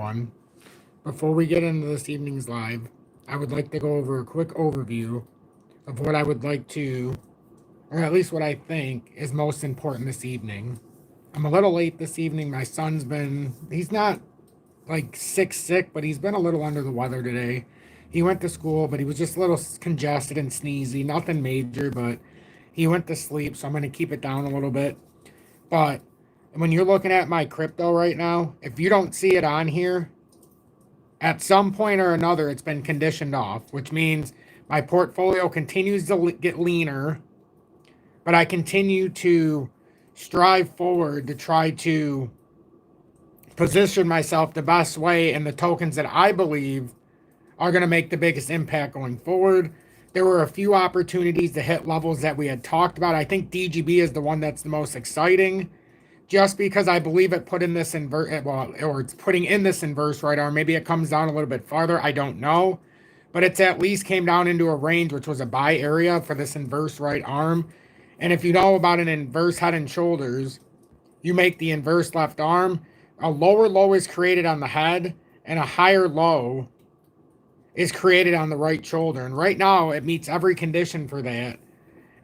everyone. Before we get into this evening's live, I would like to go over a quick overview of what I would like to, or at least what I think is most important this evening. I'm a little late this evening. My son's he's not like sick, but he's been a little under the weather today. He went to school, but he was just a little congested and sneezy. Nothing major, but he went to sleep, so I'm going to keep it down a little bit. But when you're looking at my crypto right now, if you don't see it on here, at some point or another, it's been conditioned off, which means my portfolio continues to get leaner, but I continue to strive forward to try to position myself the best way in the tokens that I believe are going to make the biggest impact going forward. There were a few opportunities to hit levels that we had talked about. I think DGB is the one that's the most exciting, just because I believe it put in this invert, well, or it's putting in this inverse right arm. Maybe it comes down a little bit farther. I don't know, but it's at least came down into a range, which was a buy area for this inverse right arm. And if you know about an inverse head and shoulders, you make the inverse left arm. A lower low is created on the head, and a higher low is created on the right shoulder. And right now, it meets every condition for that.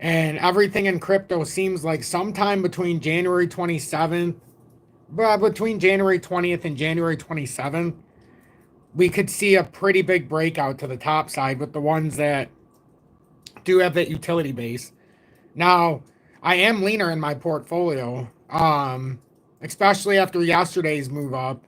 And everything in crypto seems like sometime between January 27th, between January 20th and January 27th, we could see a pretty big breakout to the top side with the ones that do have that utility base. Now, I am leaner in my portfolio, especially after yesterday's move up,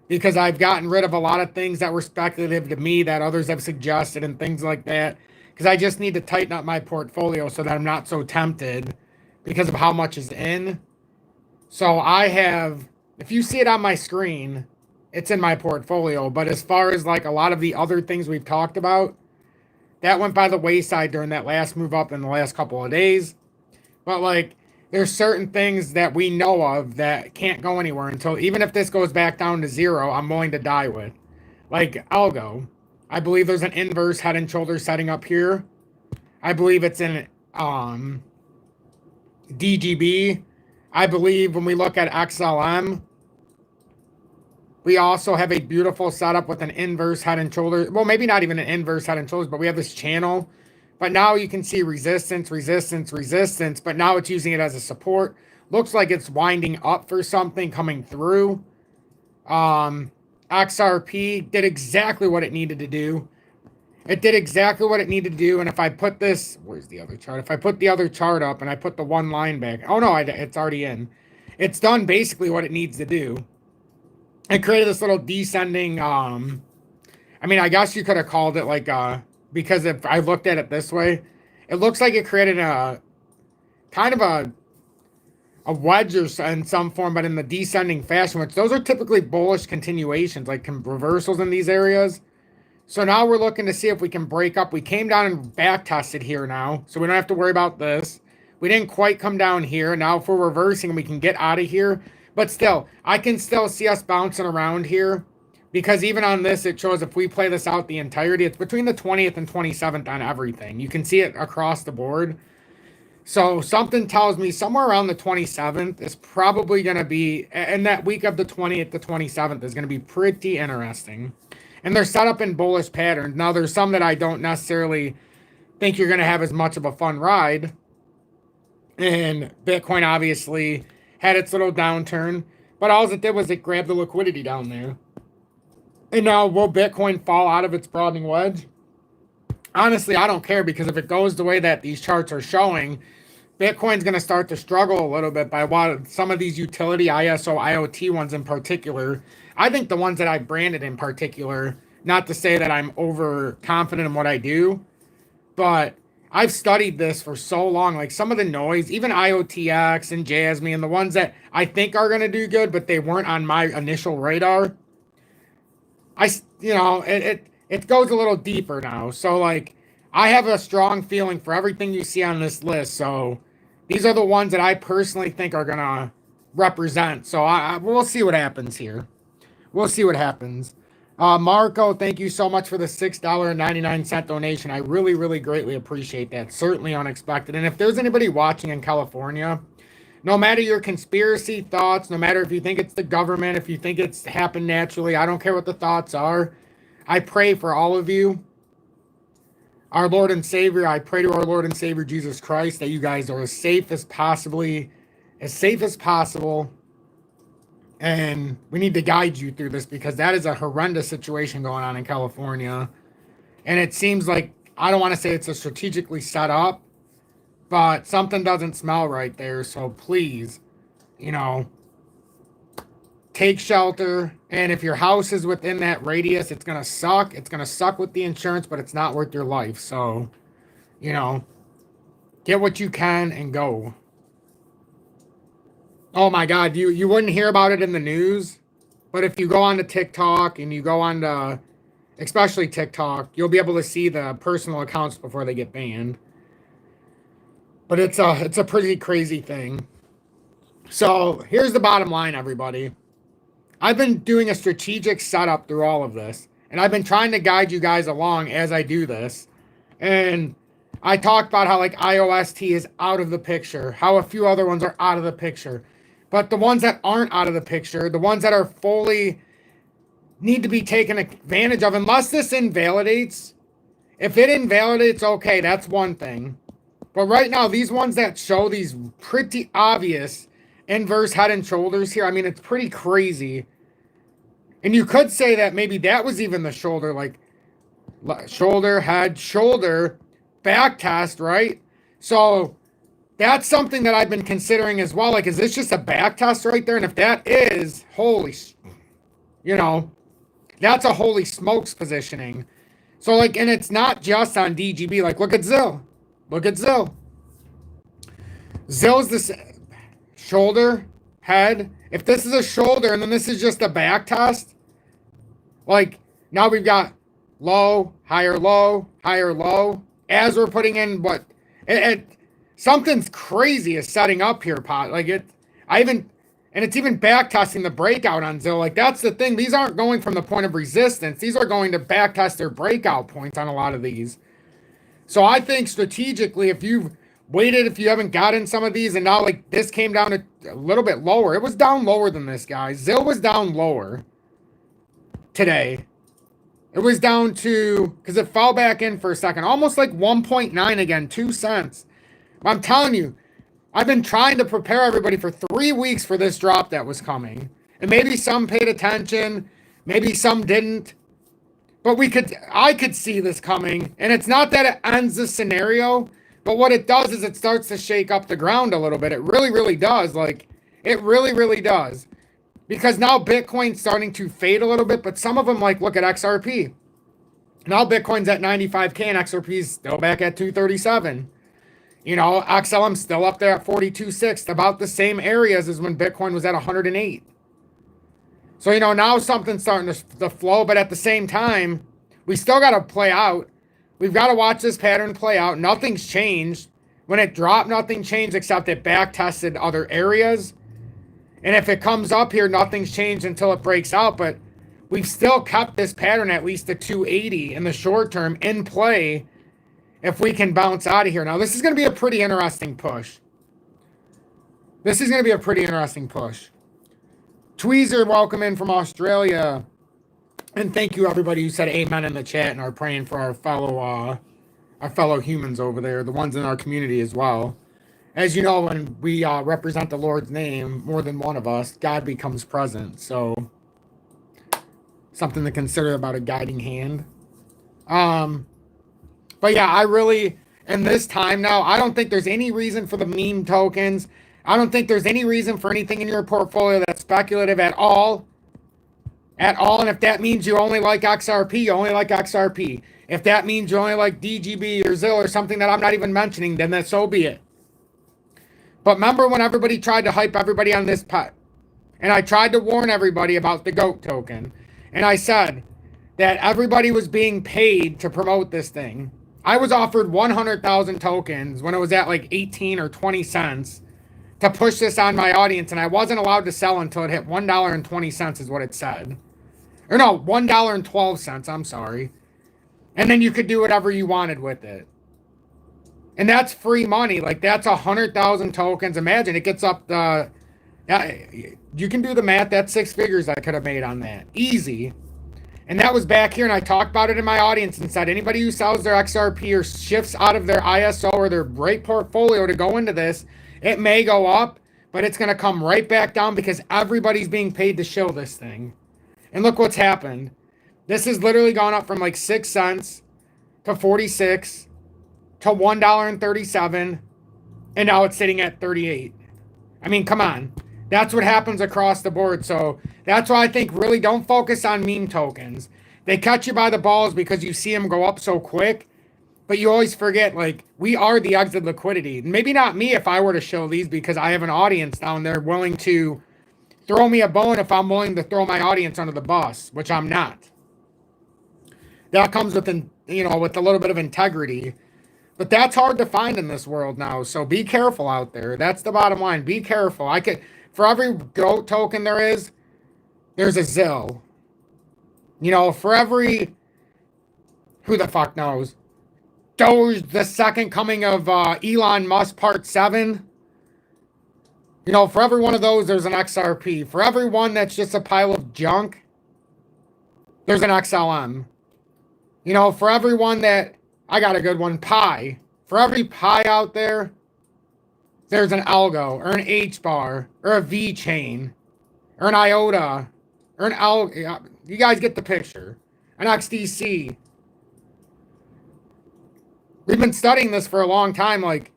because I've gotten rid of a lot of things that were speculative to me that others have suggested and things like that, because I just need to tighten up my portfolio so that I'm not so tempted because of how much is in. So I have, if you see it on my screen, it's in my portfolio. But as far as like a lot of the other things we've talked about, that went by the wayside during that last move up in the last couple of days. But like, there's certain things that we know of that can't go anywhere until, even if this goes back down to zero, I'm willing to die with. Like Algo. I believe there's an inverse head and shoulders setting up here. I believe it's in DGB. I believe when we look at XLM, we also have a beautiful setup with an inverse head and shoulders. Well, maybe not even an inverse head and shoulders, but we have this channel. But now you can see resistance, resistance, resistance, but now it's using it as a support. Looks like it's winding up for something coming through. XRP did exactly what it needed to do. It did exactly what it needed to do. And if I put this, where's the other chart? If I put the other chart up and I put the one line back, oh no, it's already in. It's done basically what it needs to do. It created this little descending, I mean, I guess you could have called it like because if I looked at it this way, it looks like it created a kind of a wedge or in some form, but in the descending fashion, which those are typically bullish continuations, like reversals in these areas. So now we're looking to see if we can break up. We came down and back tested here now, so we don't have to worry about this. We didn't quite come down here. Now if we're reversing, we can get out of here. But still, I can still see us bouncing around here. Because even on this, it shows if we play this out the entirety, it's between the 20th and 27th on everything. You can see it across the board. So something tells me somewhere around the 27th is probably going to be, and that week of the 20th to 27th is going to be pretty interesting. And they're set up in bullish patterns. Now, there's some that I don't necessarily think you're going to have as much of a fun ride. And Bitcoin obviously had its little downturn. But all it did was it grabbed the liquidity down there. And now, will Bitcoin fall out of its broadening wedge? Honestly, I don't care, because if it goes the way that these charts are showing, Bitcoin's going to start to struggle a little bit by what some of these utility ISO IoT ones in particular. I think the ones that I branded in particular, not to say that I'm overconfident in what I do, but I've studied this for so long. Like some of the noise, even IoTX and Jasmine, and the ones that I think are going to do good, but they weren't on my initial radar. It goes a little deeper now. So, like, I have a strong feeling for everything you see on this list. So, these are the ones that I personally think are going to represent. So, we'll see what happens here. We'll see what happens. Marco, thank you so much for the $6.99 donation. I really, really greatly appreciate that. Certainly unexpected. And if there's anybody watching in California, No matter your conspiracy thoughts, no matter if you think it's the government, if you think it's happened naturally, I don't care what the thoughts are. I pray for all of you. Our Lord and Savior, I pray to our Lord and Savior Jesus Christ that you guys are as safe as possible. And we need to guide you through this because that is a horrendous situation going on in California. And it seems like, I don't want to say it's a strategically set up, but something doesn't smell right there. So please, take shelter. And if your house is within that radius, it's going to suck. It's going to suck with the insurance, but it's not worth your life. So, get what you can and go. Oh my God, you wouldn't hear about it in the news, but if you go on to TikTok and you go on to, especially TikTok, you'll be able to see the personal accounts before they get banned. But it's a pretty crazy thing. So here's the bottom line, everybody. I've been doing a strategic setup through all of this, and I've been trying to guide you guys along as I do this. And I talked about how like IOST is out of the picture, how a few other ones are out of the picture. But the ones that aren't out of the picture, the ones that are fully need to be taken advantage of, unless this invalidates. If it invalidates, okay, that's one thing. But right now, these ones that show these pretty obvious inverse head and shoulders here, I mean, it's pretty crazy. And you could say that maybe that was even the shoulder, like shoulder, head, shoulder, back test, right? So that's something that I've been considering as well. Like, is this just a back test right there? And if that is, that's a holy smokes positioning. So, like, and it's not just on DGB. Like, look at ZIL. Look at ZIL. ZIL's this shoulder, head. If this is a shoulder and then this is just a back test, like, now we've got low, higher, low, higher, low. As we're putting in what... something's crazy is setting up here, Pot. Like and it's even back testing the breakout on ZIL. Like, that's the thing. These aren't going from the point of resistance. These are going to back test their breakout points on a lot of these. So I think strategically, if you've waited, if you haven't gotten some of these, and now like this came down a little bit lower. It was down lower than this, guys. ZIL was down lower today. It was down to, because it fell back in for a second, almost like 1.9 again, 2 cents. I'm telling you, I've been trying to prepare everybody for 3 weeks for this drop that was coming. And maybe some paid attention, maybe some didn't. But I could see this coming. And it's not that it ends the scenario, but what it does is it starts to shake up the ground a little bit. It really, really does. Like, it really, really does. Because now Bitcoin's starting to fade a little bit, but some of them, like, look at XRP. Now Bitcoin's at 95K and XRP's still back at 237. XLM's still up there at 42.6, about the same areas as when Bitcoin was at 108. So, now something's starting to flow, but at the same time, we still got to play out. We've got to watch this pattern play out. Nothing's changed. When it dropped, nothing changed except it back tested other areas. And if it comes up here, nothing's changed until it breaks out. But we've still kept this pattern at least to 280 in the short term in play if we can bounce out of here. Now, this is going to be a pretty interesting push. Tweezer, welcome in from Australia. And thank you, everybody who said amen in the chat and are praying for our fellow humans over there, the ones in our community as well. As you know, when we represent the Lord's name, more than one of us, God becomes present. So, something to consider about a guiding hand. But yeah, I really, in this time now, I don't think there's any reason for the meme tokens. I don't think there's any reason for anything in your portfolio that's speculative at all. And if that means you only like XRP, you only like XRP. If that means you only like DGB or ZIL or something that I'm not even mentioning, then that so be it. But remember when everybody tried to hype everybody on this pet? And I tried to warn everybody about the GOAT token. And I said that everybody was being paid to promote this thing. I was offered 100,000 tokens when it was at like 18 or 20 cents to push this on my audience. And I wasn't allowed to sell until it hit $1.20 is what it said. Or no, $1.12, I'm sorry. And then you could do whatever you wanted with it. And that's free money. Like, that's 100,000 tokens. Imagine it gets up the, yeah, you can do the math. That's 6 figures I could have made on that. Easy. And that was back here, and I talked about it in my audience and said anybody who sells their XRP or shifts out of their ISO or their great portfolio to go into this, it may go up, but it's going to come right back down because everybody's being paid to show this thing. And look what's happened. This has literally gone up from like 6 cents to 46 to $1.37, and now it's sitting at 38. I mean, come on. That's what happens across the board. So that's why I think really don't focus on meme tokens. They catch you by the balls because you see them go up so quick, but you always forget, like, we are the exit liquidity. Maybe not me if I were to show these because I have an audience down there willing to throw me a bone if I'm willing to throw my audience under the bus, which I'm not. That comes with, with a little bit of integrity. But that's hard to find in this world now. So be careful out there. That's the bottom line. Be careful. For every GOAT token there's a ZIL. For every, who the fuck knows? Doge, the second coming of Elon Musk part 7. For every one of those, there's an XRP. For every one that's just a pile of junk, there's an XLM. For every one that, I got a good one, Pi. For every Pi out there, there's an algo, or an H-bar, or a V-chain, or an IOTA, or an you guys get the picture. An XDC. We've been studying this for a long time. Like,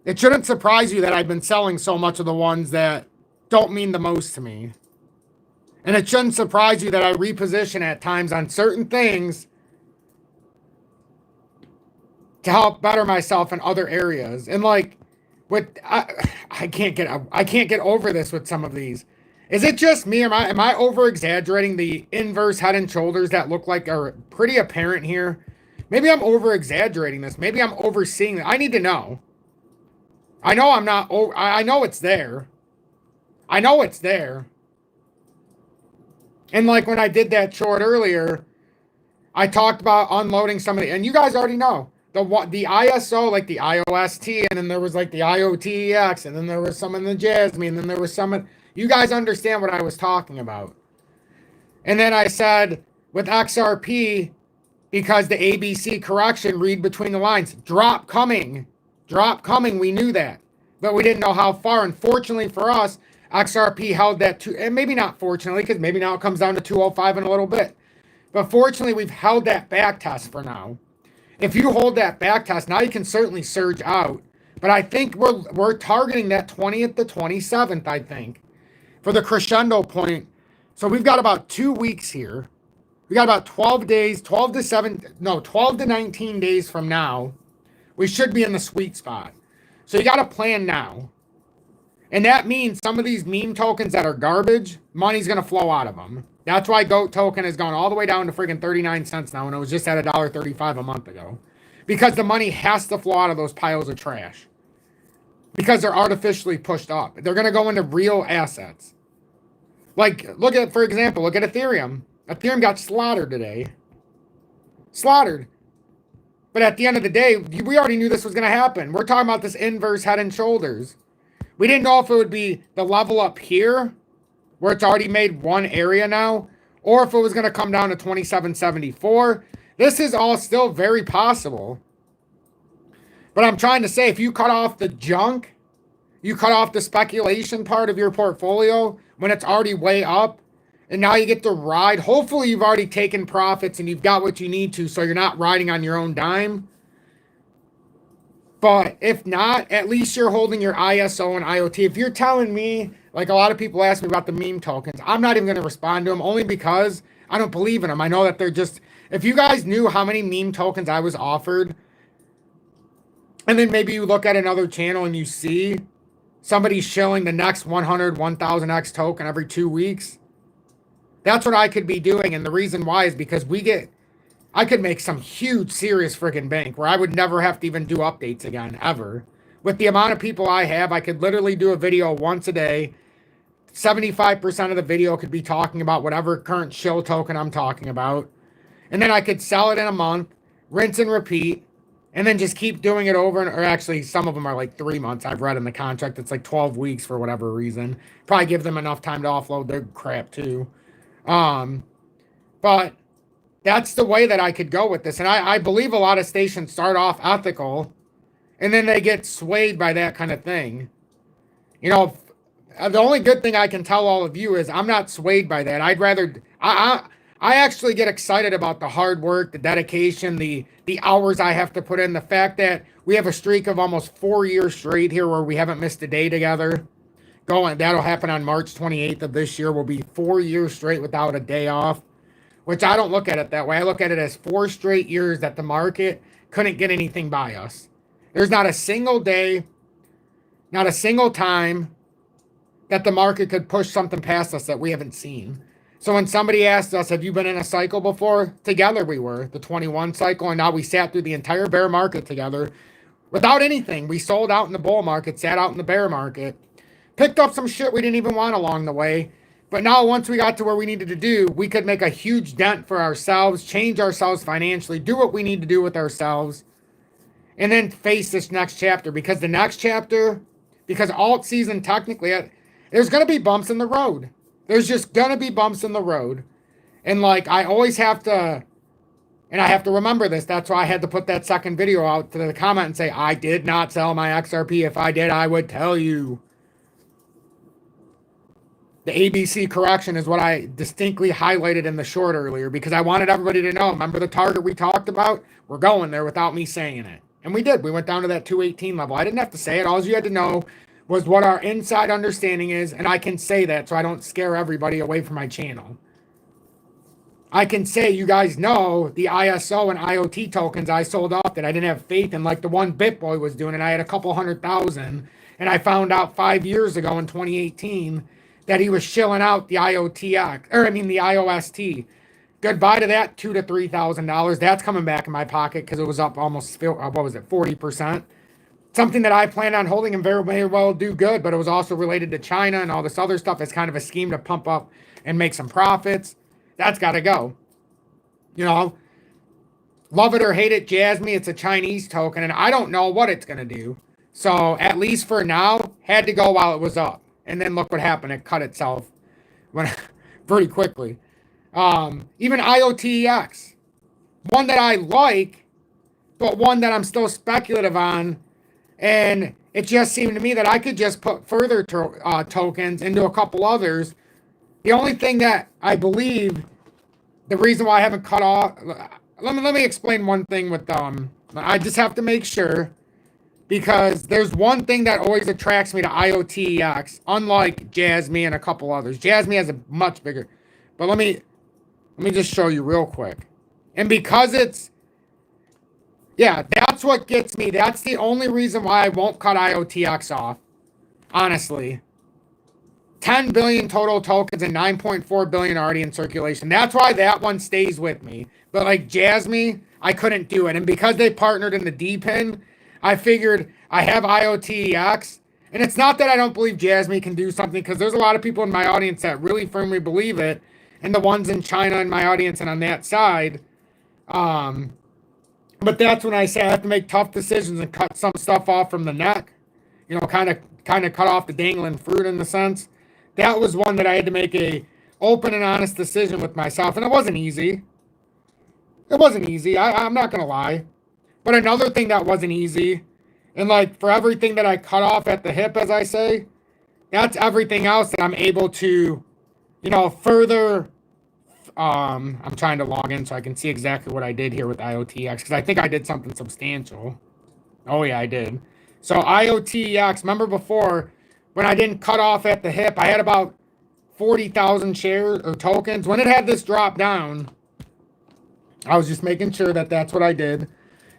it shouldn't surprise you that I've been selling so much of the ones that don't mean the most to me. And it shouldn't surprise you that I reposition at times on certain things to help better myself in other areas. And like, I can't get over this with some of these. Is it just me? Am I over exaggerating the inverse head and shoulders that look like are pretty apparent here? Maybe I'm over exaggerating this. Maybe I'm overseeing it. I need to know. I know I'm not. I know it's there. I know it's there. And like when I did that short earlier, I talked about unloading some of the, and you guys already know. The ISO, like the IOST, and then there was like the IOTEX, and then there was some in the Jasmine, and then there was some in, you guys understand what I was talking about. And then I said, with XRP, because the ABC correction, read between the lines, drop coming, we knew that. But we didn't know how far, unfortunately for us, XRP held that, and maybe not fortunately, because maybe now it comes down to 205 in a little bit. But fortunately, we've held that back test for now. If you hold that back test, now you can certainly surge out. But I think we're targeting that 20th to 27th, I think, for the crescendo point. So we've got about 2 weeks here. We got about 12 days, 12 to 19 days from now. We should be in the sweet spot. So you got to plan now. And that means some of these meme tokens that are garbage, money's going to flow out of them. That's why GOAT token has gone all the way down to freaking 39 cents now, and it was just at $1.35 a month ago. Because the money has to flow out of those piles of trash. Because they're artificially pushed up. They're going to go into real assets. Like, for example, look at Ethereum. Ethereum got slaughtered today. Slaughtered. But at the end of the day, we already knew this was going to happen. We're talking about this inverse head and shoulders. We didn't know if it would be the level up here, where it's already made one area now, or if it was going to come down to 27.74. This is all still very possible. But I'm trying to say, if you cut off the junk, you cut off the speculation part of your portfolio when it's already way up, and now you get to ride. Hopefully you've already taken profits and you've got what you need to, so you're not riding on your own dime. But if not, at least you're holding your ISO and IoT. If you're telling me, like a lot of people ask me about the meme tokens, I'm not even going to respond to them only because I don't believe in them. I know that they're just, if you guys knew how many meme tokens I was offered, and then maybe you look at another channel and you see somebody shilling the next 100, 1000X token every 2 weeks, that's what I could be doing. And the reason why is because I could make some huge, serious freaking bank where I would never have to even do updates again, ever. With the amount of people I have, I could literally do a video once a day. 75% of the video could be talking about whatever current shill token I'm talking about. And then I could sell it in a month, rinse and repeat. and then just keep doing it over. Or actually, some of them are like 3 months. I've read in the contract it's like 12 weeks for whatever reason. Probably give them enough time to offload their crap too. But that's the way that I could go with this. And I believe a lot of stations start off ethical and then they get swayed by that kind of thing. You know, the only good thing I can tell all of you is I'm not swayed by that. I'd rather, I actually get excited about the hard work, the dedication, the hours I have to put in, the fact that we have a streak of almost 4 years straight here where we haven't missed a day together. That'll happen on March 28th of this year. We'll be 4 years straight without a day off. Which I don't look at it that way. I look at it as 4 straight years that the market couldn't get anything by us. There's not a single day, not a single time that the market could push something past us that we haven't seen. So when somebody asked us, have you been in a cycle before? Together we were, the 21 cycle, and now we sat through the entire bear market together without anything. We sold out in the bull market, sat out in the bear market, picked up some shit we didn't even want along the way. But now once we got to where we needed to do, we could make a huge dent for ourselves, change ourselves financially, do what we need to do with ourselves, and then face this next chapter. Because the next chapter, because alt season technically, there's going to be bumps in the road. There's just going to be bumps in the road. And like I always have to, and I have to remember this. That's why I had to put that second video out to the comment and say, I did not sell my XRP. If I did, I would tell you. The ABC correction is what I distinctly highlighted in the short earlier because I wanted everybody to know. Remember the target we talked about? We're going there without me saying it. And we did. We went down to that 218 level. I didn't have to say it. All you had to know was what our inside understanding is, and I can say that so I don't scare everybody away from my channel. I can say you guys know the ISO and IoT tokens I sold off that I didn't have faith in, like the one BitBoy was doing, and I had a couple 100,000, and I found out 5 years ago in 2018 that he was shilling out the the IOST. Goodbye to that $2,000 to $3,000. That's coming back in my pocket because it was up almost, 40%. Something that I planned on holding and very well do good, but it was also related to China and all this other stuff as kind of a scheme to pump up and make some profits. That's got to go. You know, love it or hate it, jazz me, it's a Chinese token, and I don't know what it's going to do. So at least for now, had to go while it was up. And then look what happened. It cut itself pretty quickly. Even IOTEX, one that I like, but one that I'm still speculative on. And it just seemed to me that I could just put further tokens into a couple others. The only thing that I believe, the reason why I haven't cut off, let me explain one thing with I just have to make sure. Because there's one thing that always attracts me to IOTEX, unlike Jasmy and a couple others. Jasmy has a much bigger, but let me just show you real quick. And because it's, yeah, that's what gets me. That's the only reason why I won't cut IOTX off, honestly. 10 billion total tokens and 9.4 billion already in circulation. That's why that one stays with me. But like Jasmy, I couldn't do it. And because they partnered in the D-Pin, I figured I have IOTEX, and it's not that I don't believe Jasmy can do something, because there's a lot of people in my audience that really firmly believe it, and the ones in China in my audience and on that side. But that's when I say I have to make tough decisions and cut some stuff off from the neck, you know, kind of cut off the dangling fruit in the sense. That was one that I had to make a open and honest decision with myself, and it wasn't easy. It wasn't easy. I'm not going to lie. But another thing that wasn't easy, and like for everything that I cut off at the hip, as I say, that's everything else that I'm able to, you know, further. I'm trying to log in so I can see exactly what I did here with IOTX, because I think I did something substantial. Oh yeah, I did. So IOTX, remember before when I didn't cut off at the hip, I had about 40,000 shares or tokens. When it had this drop down, I was just making sure that that's what I did.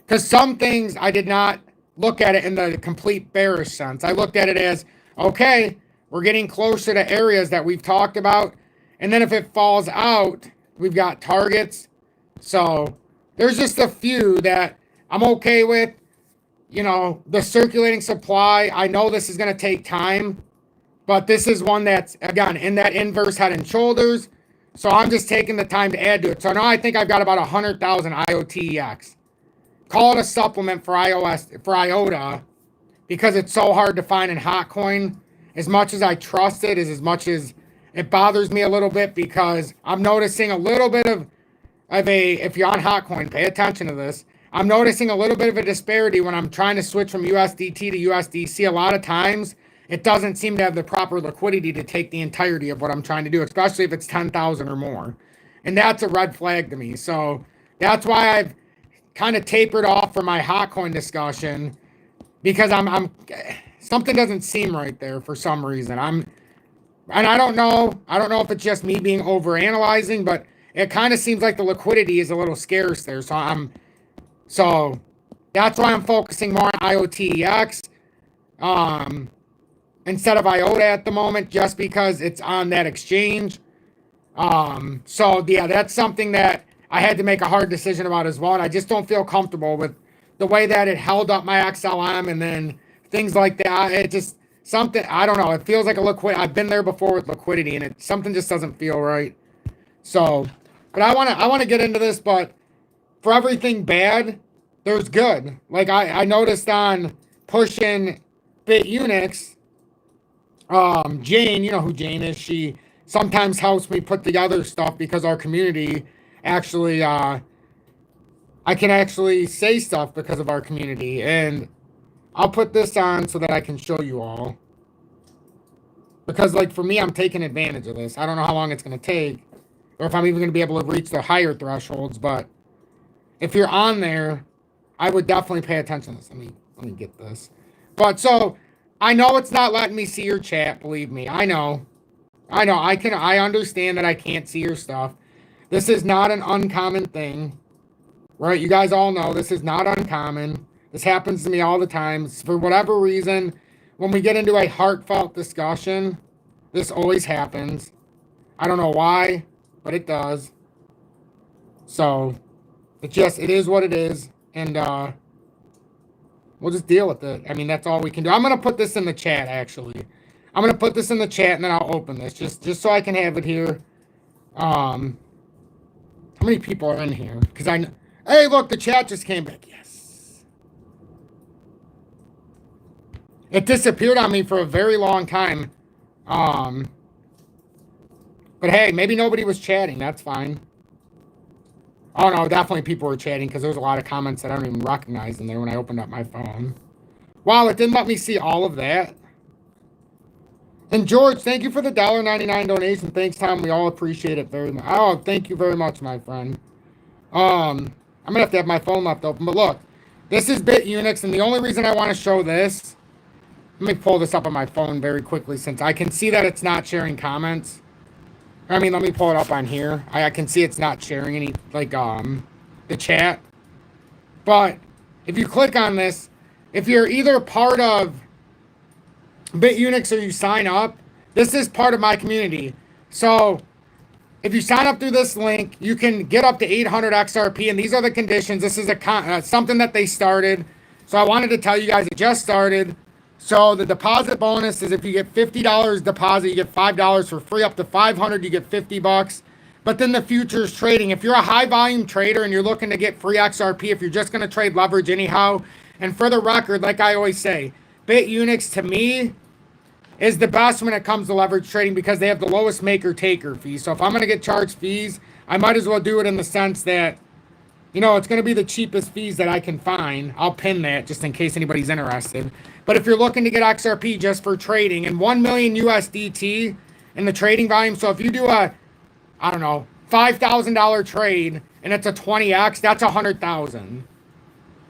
Because some things I did not look at it in the complete bearish sense. I looked at it as, okay, we're getting closer to areas that we've talked about. And then if it falls out, we've got targets. So there's just a few that I'm okay with. You know, the circulating supply, I know this is going to take time. But this is one that's, again, in that inverse head and shoulders. So I'm just taking the time to add to it. So now I think I've got about 100,000 IOTEX. call it a supplement for IOTA, because it's so hard to find in HOTCOIN. As much as I trust it, is as much as it bothers me a little bit, because I'm noticing a little bit of if you're on HOTCOIN, pay attention to this. I'm noticing a little bit of a disparity when I'm trying to switch from USDT to USDC. A lot of times, it doesn't seem to have the proper liquidity to take the entirety of what I'm trying to do, especially if it's 10,000 or more. And that's a red flag to me. So that's why I've kind of tapered off from my HOTCOIN discussion, because I'm something doesn't seem right there for some reason. And I don't know if it's just me being overanalyzing, but it kind of seems like the liquidity is a little scarce there. So that's why I'm focusing more on IOTX instead of IOTA at the moment, just because it's on that exchange. So yeah, that's something that I had to make a hard decision about as well. And I just don't feel comfortable with the way that it held up my XLM and then things like that. It just something, I don't know. It feels like a liquid. I've been there before with liquidity, and something just doesn't feel right. So, but I want to get into this, but for everything bad, there's good. Like I noticed on pushing BitUnix, Jane, you know who Jane is. She sometimes helps me put together stuff, because our community actually, I can actually say stuff because of our community. And I'll put this on so that I can show you all. Because, like, for me, I'm taking advantage of this. I don't know how long it's going to take, or if I'm even going to be able to reach the higher thresholds. But if you're on there, I would definitely pay attention to this. Let me get this. But so I know it's not letting me see your chat. Believe me, I know. I understand that I can't see your stuff. This is not an uncommon thing, right? You guys all know this is not uncommon. This happens to me all the time. For whatever reason, when we get into a heartfelt discussion, this always happens. I don't know why, but it does. So it is what it is. And we'll just deal with it. I mean, that's all we can do. I'm going to put this in the chat, actually. I'm going to put this in the chat, and then I'll open this, just so I can have it here. How many people are in here? Because hey, look, the chat just came back. Yes. It disappeared on me for a very long time. But hey, maybe nobody was chatting. That's fine. Oh, no, definitely people were chatting, because there was a lot of comments that I don't even recognize in there when I opened up my phone. Wow, it didn't let me see all of that. And George, thank you for the $1.99 donation. Thanks, Tom. We all appreciate it very much. Oh, thank you very much, my friend. I'm going to have my phone left open. But look, this is BitUnix, and the only reason I want to show this, let me pull this up on my phone very quickly, since I can see that it's not sharing comments. I mean, let me pull it up on here. I can see it's not sharing any, like, the chat. But if you click on this, if you're either part of BitUnix or you sign up, this is part of my community. So if you sign up through this link, you can get up to 800 XRP, and these are the conditions. This is something that they started. So I wanted to tell you guys it just started. So the deposit bonus is if you get $50 deposit, you get $5 for free. Up to 500, you get $50. But then the futures trading, if you're a high volume trader and you're looking to get free XRP, if you're just going to trade leverage anyhow, and for the record, like I always say, BitUnix to me is the best when it comes to leverage trading, because they have the lowest maker-taker fee. So if I'm going to get charged fees, I might as well do it in the sense that, you know, it's going to be the cheapest fees that I can find. I'll pin that just in case anybody's interested. But if you're looking to get XRP just for trading, and 1 million USDT in the trading volume, so if you do a, I don't know, $5,000 trade and it's a 20x, that's 100,000.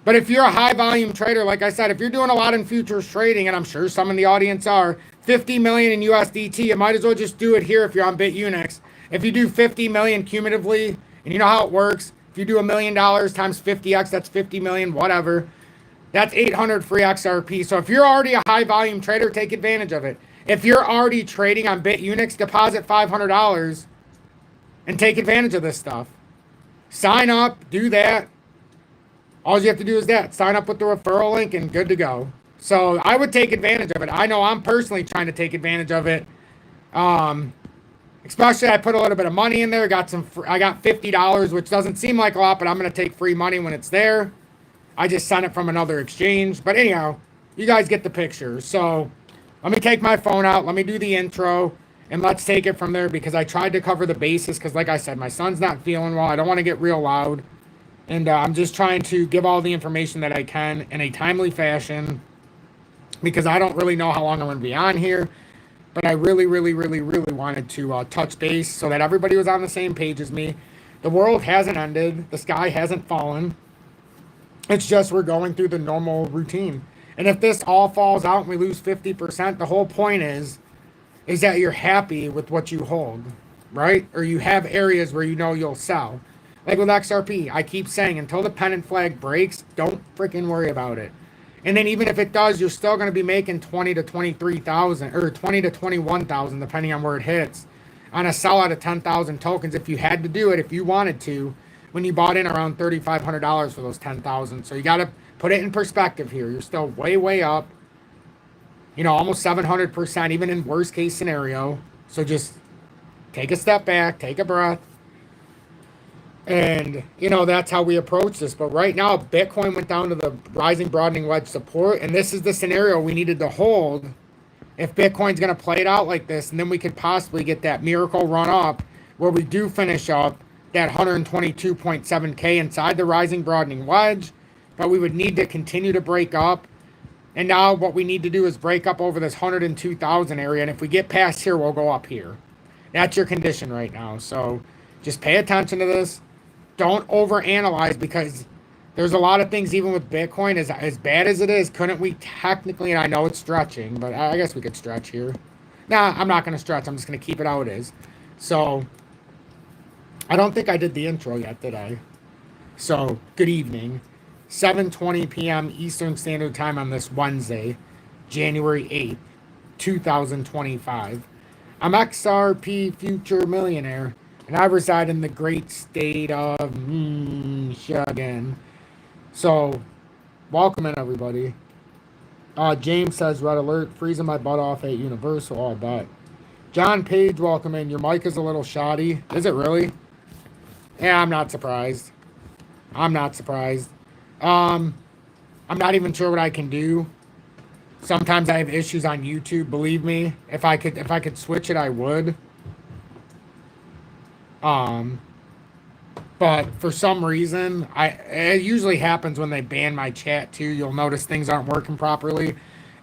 But if you're a high volume trader, like I said, if you're doing a lot in futures trading, and I'm sure some in the audience are, 50 million in USDT, you might as well just do it here if you're on BitUnix. If you do 50 million cumulatively, and you know how it works, if you do $1 million times 50x, that's 50 million, whatever. That's 800 free XRP. So if you're already a high volume trader, take advantage of it. If you're already trading on BitUnix, deposit $500 and take advantage of this stuff. Sign up, do that. All you have to do is that. Sign up with the referral link and good to go. So I would take advantage of it. I know I'm personally trying to take advantage of it. Especially I put a little bit of money in there. I got $50, which doesn't seem like a lot, but I'm going to take free money when it's there. I just sent it from another exchange. But anyhow, you guys get the picture. So let me take my phone out. Let me do the intro. And let's take it from there because I tried to cover the bases because, like I said, my son's not feeling well. I don't want to get real loud. And I'm just trying to give all the information that I can in a timely fashion because I don't really know how long I'm going to be on here. But I really, really, really, really wanted to touch base so that everybody was on the same page as me. The world hasn't ended. The sky hasn't fallen. It's just we're going through the normal routine. And if this all falls out and we lose 50%, the whole point is that you're happy with what you hold, right? Or you have areas where you know you'll sell. Like with XRP, I keep saying until the pennant flag breaks, don't freaking worry about it. And then even if it does, you're still going to be making 20 to 23,000 or 20 to 21,000 depending on where it hits on a sell out of 10,000 tokens if you had to do it, if you wanted to, when you bought in around $3,500 for those 10,000. So you got to put it in perspective here. You're still way, way up, you know, almost 700%, even in worst case scenario. So just take a step back, take a breath. And, you know, that's how we approach this. But right now, Bitcoin went down to the rising broadening wedge support. And this is the scenario we needed to hold if Bitcoin's going to play it out like this. And then we could possibly get that miracle run up where we do finish up that 122.7K inside the rising broadening wedge. But we would need to continue to break up. And now what we need to do is break up over this 102,000 area. And if we get past here, we'll go up here. That's your condition right now. So just pay attention to this. Don't overanalyze because there's a lot of things, even with Bitcoin, as bad as it is, couldn't we technically, and I know it's stretching, but I guess we could stretch here. Nah, I'm not going to stretch. I'm just going to keep it how it is. So I don't think I did the intro yet, did I? So good evening. 7:20 p.m. Eastern Standard Time on this Wednesday, January 8th, 2025. I'm XRP Future Millionaire, and I reside in the great state of Michigan. So, welcome in, everybody. James says, red alert, freezing my butt off at Universal, all bet. John Page, welcome in. Your mic is a little shoddy. Is it really? Yeah, I'm not surprised. I'm not surprised. I'm not even sure what I can do. Sometimes I have issues on YouTube, believe me. If I could switch it, I would. But for some reason, it usually happens when they ban my chat too. You'll notice things aren't working properly.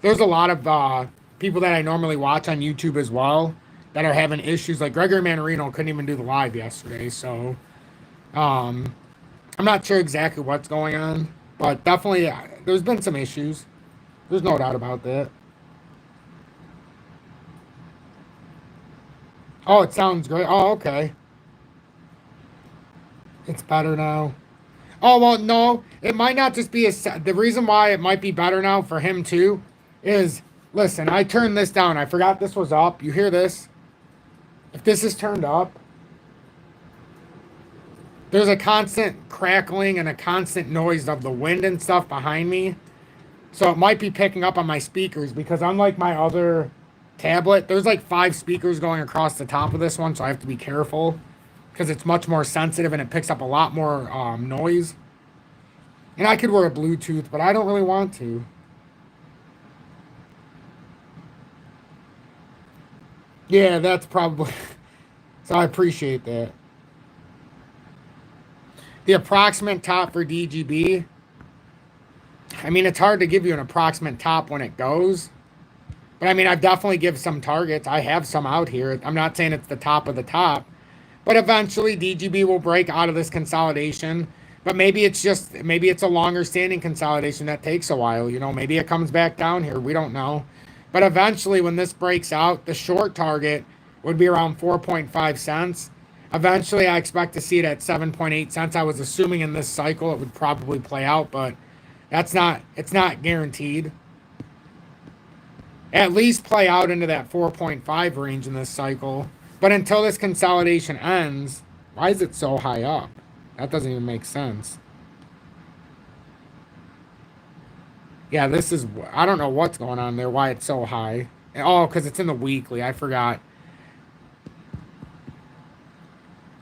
There's a lot of people that I normally watch on YouTube as well that are having issues. Like Gregory Manarino couldn't even do the live yesterday. So I'm not sure exactly what's going on, but definitely there's been some issues. There's no doubt about that. Oh, it sounds great. Oh, okay. It's better now. Oh, well, no. It might not just be the reason why it might be better now for him, too, is, listen, I turned this down. I forgot this was up. You hear this? If this is turned up, there's a constant crackling and a constant noise of the wind and stuff behind me. So it might be picking up on my speakers because unlike my other tablet, there's like 5 speakers going across the top of this one, so I have to be careful because it's much more sensitive and it picks up a lot more noise. And I could wear a Bluetooth, but I don't really want to. Yeah, that's probably... So I appreciate that. The approximate top for DGB... I mean, it's hard to give you an approximate top when it goes. But I mean, I've definitely give some targets. I have some out here. I'm not saying it's the top of the top. But eventually, DGB will break out of this consolidation. But maybe it's a longer standing consolidation that takes a while. You know, maybe it comes back down here. We don't know. But eventually, when this breaks out, the short target would be around 4.5 cents. Eventually, I expect to see it at 7.8 cents. I was assuming in this cycle it would probably play out, but it's not guaranteed. At least play out into that 4.5 range in this cycle. But until this consolidation ends, why is it so high up? That doesn't even make sense. Yeah, this is... I don't know what's going on there, why it's so high. Oh, because it's in the weekly. I forgot.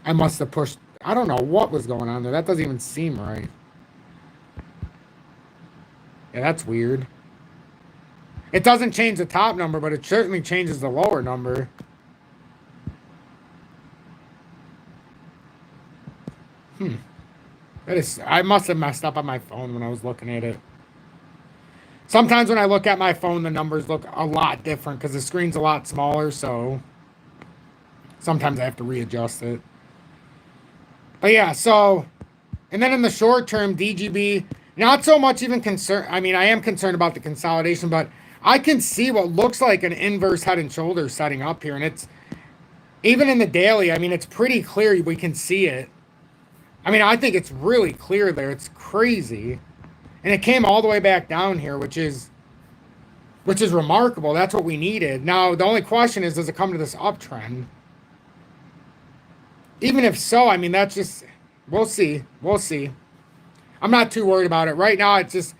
I must have pushed... I don't know what was going on there. That doesn't even seem right. Yeah, that's weird. It doesn't change the top number, but it certainly changes the lower number. That is, I must have messed up on my phone when I was looking at it. Sometimes when I look at my phone, the numbers look a lot different because the screen's a lot smaller, so sometimes I have to readjust it. But yeah, so, and then in the short term, DGB, not so much even concerned. I mean, I am concerned about the consolidation, but I can see what looks like an inverse head and shoulders setting up here. And it's, even in the daily, I mean, it's pretty clear. We can see it. I mean, I think it's really clear there. It's crazy. And it came all the way back down here, which is remarkable. That's what we needed. Now, the only question is, does it come to this uptrend? Even if so, I mean, that's just, we'll see. We'll see. I'm not too worried about it. Right now, it's just,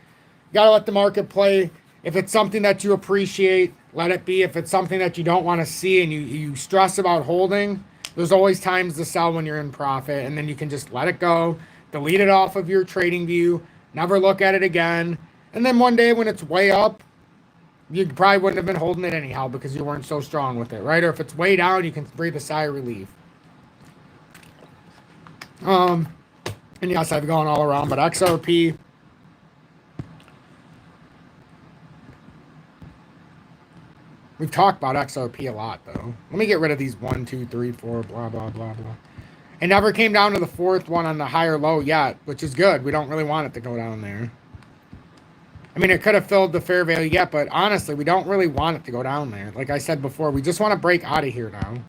got to let the market play. If it's something that you appreciate, let it be. If it's something that you don't want to see and you stress about holding, there's always times to sell when you're in profit. And then you can just let it go, delete it off of your trading view, never look at it again. And then one day when it's way up, you probably wouldn't have been holding it anyhow because you weren't so strong with it, right? Or if it's way down, you can breathe a sigh of relief. And yes, I've gone all around, but XRP, we've talked about XRP a lot, though. Let me get rid of these 1, 2, 3, 4, blah, blah, blah, blah. It never came down to the fourth one on the higher low yet, which is good. We don't really want it to go down there. I mean, it could have filled the fair value yet, but honestly, we don't really want it to go down there. Like I said before, we just want to break out of here now.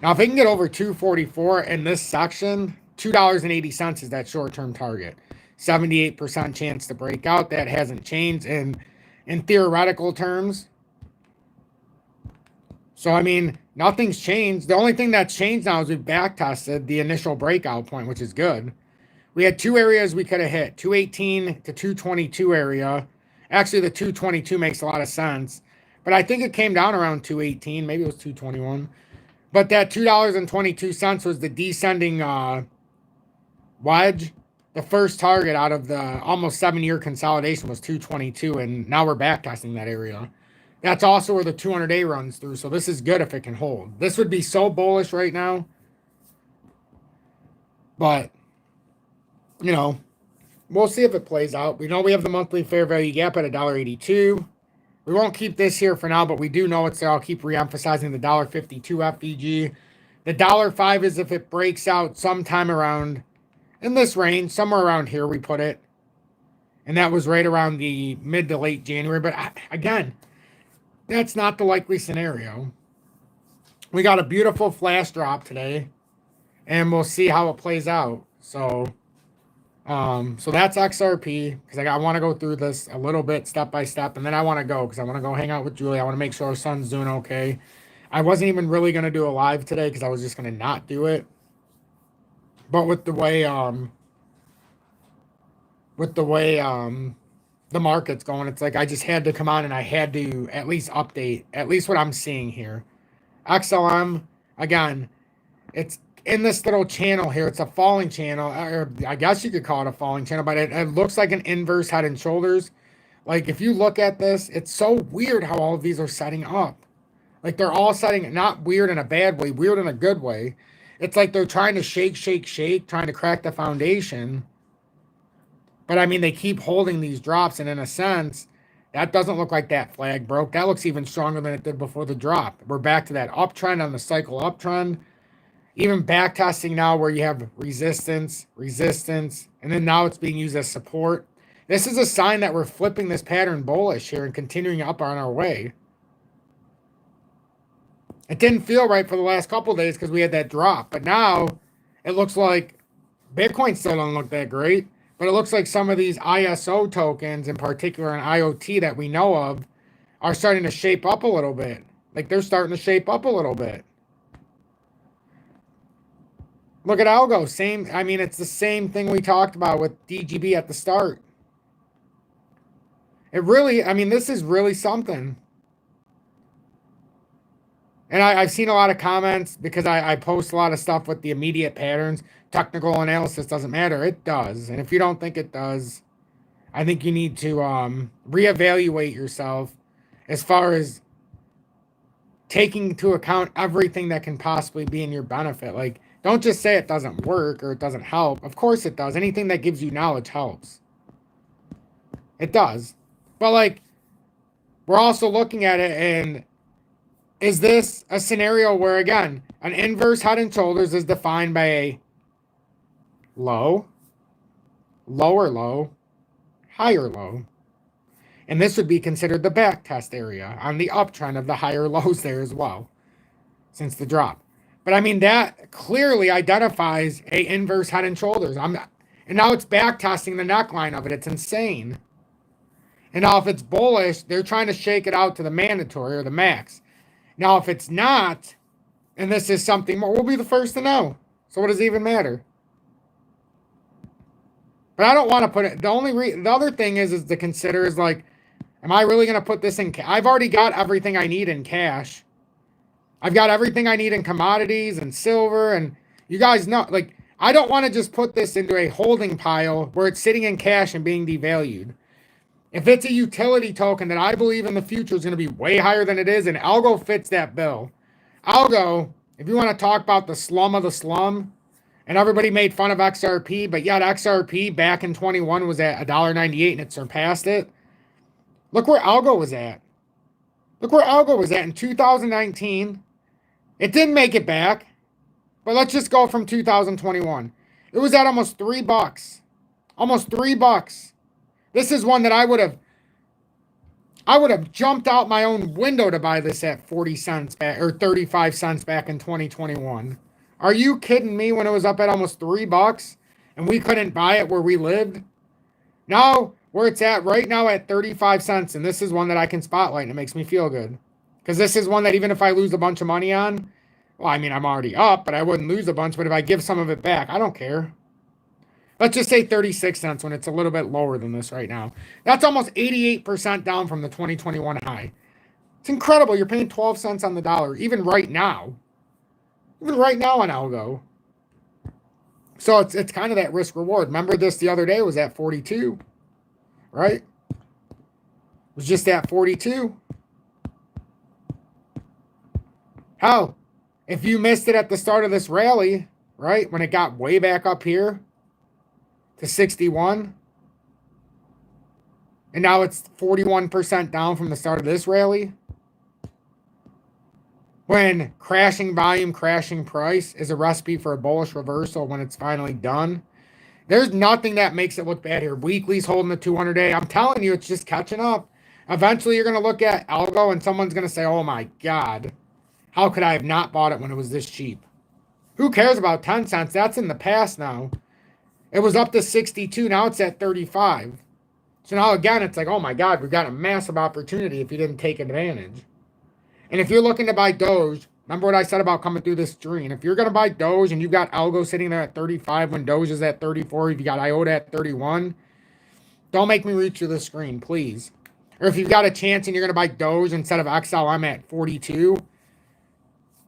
Now, if it can get over 244 in this section, $2.80 is that short-term target. 78% chance to break out. That hasn't changed in theoretical terms. So, I mean, nothing's changed. The only thing that's changed now is we've back-tested the initial breakout point, which is good. We had two areas we could have hit, 218 to 222 area. Actually, the 222 makes a lot of sense. But I think it came down around 218. Maybe it was 221. But that $2.22 was the descending wedge. The first target out of the almost 7-year consolidation was 222, and now we're back testing that area. That's also where the 200-day runs through, so this is good if it can hold. This would be so bullish right now. But, you know, we'll see if it plays out. We know we have the monthly fair value gap at $1.82. We won't keep this here for now, but we do know it's there. I'll keep reemphasizing the $1.52 FVG. The $1.05 is if it breaks out sometime around in this range, somewhere around here we put it. And that was right around the mid to late January. But again, that's not the likely scenario. We got a beautiful flash drop today, and we'll see how it plays out. So that's XRP, because I want to go through this a little bit step by step, and then I want to go because I want to go hang out with Julie. I want to make sure our son's doing okay. I wasn't even really going to do a live today because I was just going to not do it. But with the way the market's going, it's like I just had to come on and I had to at least update at least what I'm seeing here. XLM, again, it's in this little channel here. It's a falling channel, or I guess you could call it a falling channel, but it looks like an inverse head and shoulders. Like if you look at this, it's so weird how all of these are setting up. Like they're all setting, not weird in a bad way, weird in a good way. It's like they're trying to shake, trying to crack the foundation. But I mean, they keep holding these drops, and in a sense, that doesn't look like that flag broke. That looks even stronger than it did before the drop. We're back to that uptrend on the cycle uptrend. Even back testing now where you have resistance, and then now it's being used as support. This is a sign that we're flipping this pattern bullish here and continuing up on our way. It didn't feel right for the last couple of days because we had that drop. But now it looks like Bitcoin still don't look that great. But it looks like some of these ISO tokens, in particular in IoT that we know of, are starting to shape up a little bit. Like they're starting to shape up a little bit. Look at Algo. Same. I mean, it's the same thing we talked about with DGB at the start. It really, I mean, this is really something. And I've seen a lot of comments because I post a lot of stuff with the immediate patterns. Technical analysis doesn't matter. It does. And if you don't think it does, I think you need to reevaluate yourself as far as taking into account everything that can possibly be in your benefit. Like, don't just say it doesn't work or it doesn't help. Of course it does. Anything that gives you knowledge helps. It does. But like, we're also looking at it, and is this a scenario where, again, an inverse head and shoulders is defined by a low, lower low, higher low? And this would be considered the back test area on the uptrend of the higher lows there as well, since the drop. But I mean, that clearly identifies a inverse head and shoulders. And now it's back testing the neckline of it. It's insane. And now if it's bullish, they're trying to shake it out to the mandatory or the max. Now, if it's not, and this is something more, we'll be the first to know. So what does it even matter? But I don't want to put it. The other thing is to consider is like, am I really going to put this in cash? I've already got everything I need in cash. I've got everything I need in commodities and silver. And you guys know, like, I don't want to just put this into a holding pile where it's sitting in cash and being devalued. If it's a utility token that I believe in the future is going to be way higher than it is, and Algo fits that bill. Algo, if you want to talk about the slum of the slum, and everybody made fun of XRP, but yet XRP back in 21 was at $1.98 and it surpassed it. Look where Algo was at. Look where Algo was at in 2019. It didn't make it back, but let's just go from 2021. It was at almost $3. Almost $3. This is one that I would have jumped out my own window to buy this at 40 cents back, or 35 cents back in 2021. Are you kidding me, when it was up at almost $3 and we couldn't buy it where we lived? Now, where it's at right now at 35 cents, and this is one that I can spotlight and it makes me feel good. Because this is one that even if I lose a bunch of money on, well, I mean, I'm already up, but I wouldn't lose a bunch. But if I give some of it back, I don't care. Let's just say 36 cents when it's a little bit lower than this right now. That's almost 88% down from the 2021 high. It's incredible. You're paying 12 cents on the dollar, even right now. Even right now on Algo. So it's kind of that risk reward. Remember this the other day was at 42, right? It was just at 42. Hell, if you missed it at the start of this rally, right, when it got way back up here to 61, and now it's 41% down from the start of this rally, when crashing volume, crashing price is a recipe for a bullish reversal when it's finally done, there's nothing that makes it look bad here. Weekly's holding the 200-day. I'm telling you, it's just catching up. Eventually, you're going to look at Algo and someone's going to say, oh my God, how could I have not bought it when it was this cheap? Who cares about 10 cents? That's in the past now. It was up to 62. Now it's at 35. So now again, it's like, oh my God, we've got a massive opportunity if you didn't take advantage. And if you're looking to buy Doge, remember what I said about coming through this screen. If you're going to buy Doge and you've got Algo sitting there at 35 when Doge is at 34, if you got IOTA at 31, don't make me reach through the screen, please. Or if you've got a chance and you're going to buy Doge instead of XLM at 42.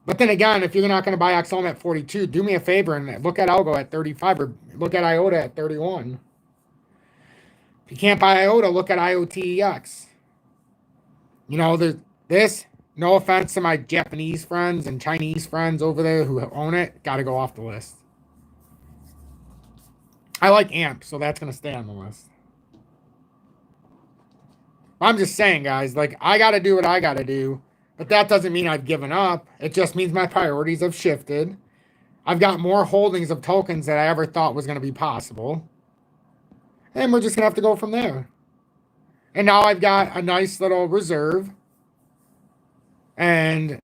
But then again, if you're not going to buy XLM at 42, do me a favor and look at Algo at 35 or look at IOTA at 31. If you can't buy IOTA, look at IOTEX. You know, there's this. No offense to my Japanese friends and Chinese friends over there who own it. Got to go off the list. I like AMP, so that's going to stay on the list. I'm just saying, guys, like, I got to do what I got to do. But that doesn't mean I've given up. It just means my priorities have shifted. I've got more holdings of tokens than I ever thought was going to be possible. And we're just going to have to go from there. And now I've got a nice little reserve. And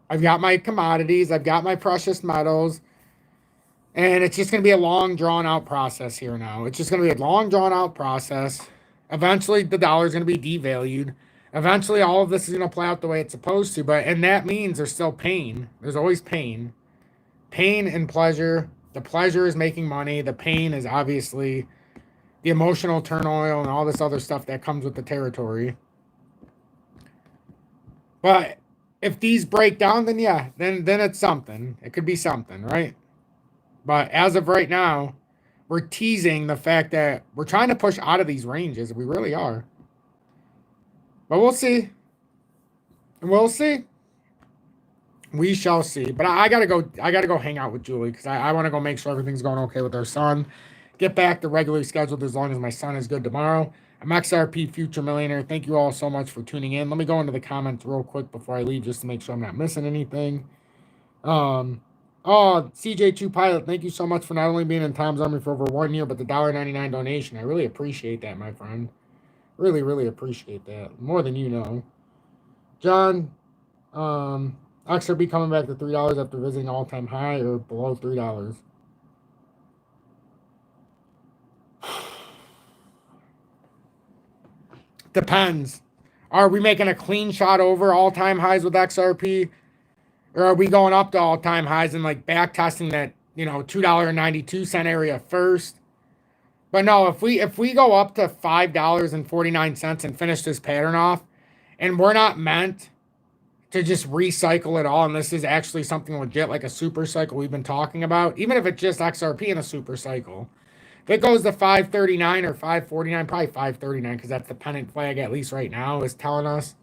I've got my commodities. I've got my precious metals. And it's just going to be a long, drawn-out process here now. It's just going to be a long, drawn-out process. Eventually, the dollar is going to be devalued. Eventually, all of this is going to play out the way it's supposed to. And that means there's still pain. There's always pain. Pain and pleasure. The pleasure is making money. The pain is obviously the emotional turmoil and all this other stuff that comes with the territory. But if these break down, then yeah, then it's something. It could be something, right? But as of right now, we're teasing the fact that we're trying to push out of these ranges. We really are. But we'll see. We'll see. We shall see. But I gotta go. I gotta go hang out with Julie because I want to go make sure everything's going okay with our son. Get back to regularly scheduled as long as my son is good tomorrow. I'm XRP Future Millionaire. Thank you all so much for tuning in. Let me go into the comments real quick before I leave just to make sure I'm not missing anything. Oh, CJ2 Pilot, thank you so much for not only being in Tom's Army for over 1 year, but the $1.99 donation. I really appreciate that, my friend. Really, really appreciate that. More than you know. John, XRP coming back to $3 after visiting all-time high or below $3. Depends. Are we making a clean shot over all-time highs with XRP? Or are we going up to all-time highs and like back testing that, $2.92 area first? But no, if we go up to $5.49 and finish this pattern off, and we're not meant to just recycle it all, and this is actually something legit like a super cycle we've been talking about, even if it's just XRP in a super cycle. If it goes to 539 or 549, probably 539, because that's the pennant flag, at least right now, is telling us.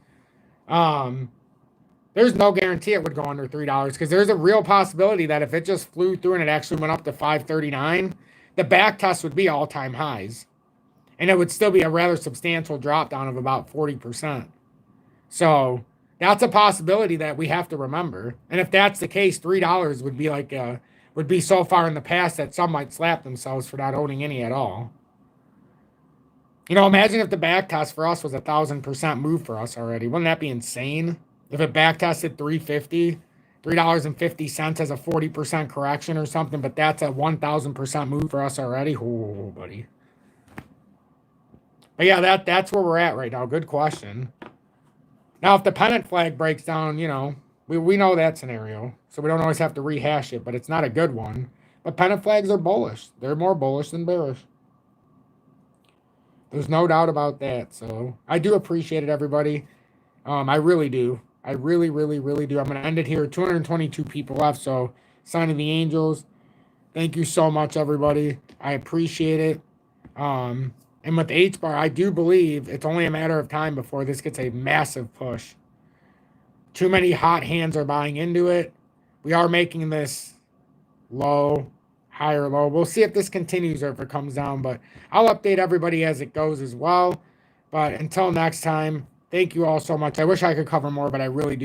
There's no guarantee it would go under $3 because there's a real possibility that if it just flew through and it actually went up to 539, the back test would be all-time highs. And it would still be a rather substantial drop down of about 40%. So that's a possibility that we have to remember. And if that's the case, $3 would be like would be so far in the past that some might slap themselves for not owning any at all. Imagine if the back test for us was 1,000% move for us already. Wouldn't that be insane? If it back tested $3.50 as a 40% correction or something, but that's a 1,000% move for us already. Oh, buddy. But yeah, that's where we're at right now. Good question. Now, if the pennant flag breaks down, we know that scenario, so we don't always have to rehash it, but it's not a good one. But pennant flags are bullish. They're more bullish than bearish. There's no doubt about that. So I do appreciate it, everybody. I really do. I really, really, really do. I'm going to end it here. 222 people left, so sign of the angels. Thank you so much, everybody. I appreciate it. And with H-bar, I do believe it's only a matter of time before this gets a massive push. Too many hot hands are buying into it. We are making this low, higher low. We'll see if this continues or if it comes down, but I'll update everybody as it goes as well. But until next time, thank you all so much. I wish I could cover more, but I really do.